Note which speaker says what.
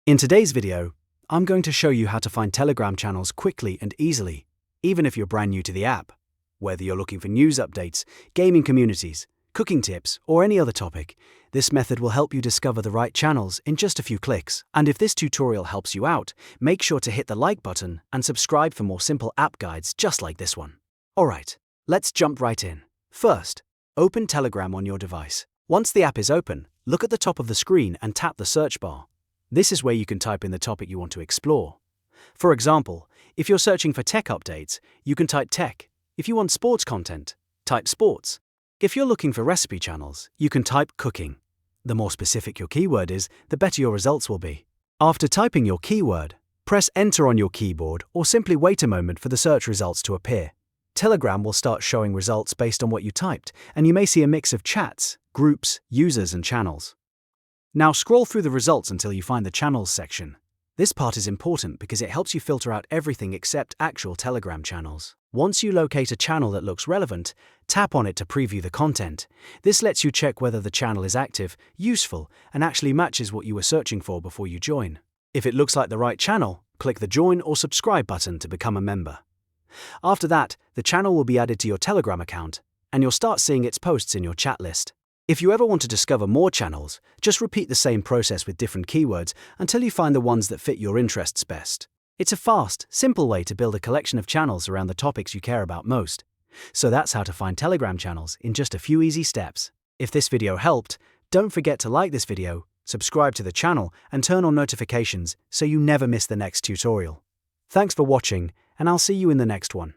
Speaker 1: In today's video, I'm going to show you how to find Telegram channels quickly and easily, even if you're brand new to the app. Whether you're looking for news updates, gaming communities, cooking tips, or any other topic, this method will help you discover the right channels in just a few clicks. And if this tutorial helps you out, make sure to hit the like button and subscribe for more simple app guides just like this one. Alright, let's jump right in. First, open Telegram on your device. Once the app is open, look at the top of the screen and tap the search bar. This is where you can type in the topic you want to explore. For example, if you're searching for tech updates, you can type tech. If you want sports content, type sports. If you're looking for recipe channels, you can type cooking. The more specific your keyword is, the better your results will be. After typing your keyword, press enter on your keyboard or simply wait a moment for the search results to appear. Telegram will start showing results based on what you typed, and you may see a mix of chats, groups, users, and channels. Now scroll through the results until you find the channels section. This part is important because it helps you filter out everything except actual Telegram channels. Once you locate a channel that looks relevant, tap on it to preview the content. This lets you check whether the channel is active, useful, and actually matches what you were searching for before you join. If it looks like the right channel, click the join or subscribe button to become a member. After that, the channel will be added to your Telegram account, and you'll start seeing its posts in your chat list. If you ever want to discover more channels, just repeat the same process with different keywords until you find the ones that fit your interests best. It's a fast, simple way to build a collection of channels around the topics you care about most. So that's how to find Telegram channels in just a few easy steps. If this video helped, don't forget to like this video, subscribe to the channel, and turn on notifications so you never miss the next tutorial. Thanks for watching, and I'll see you in the next one.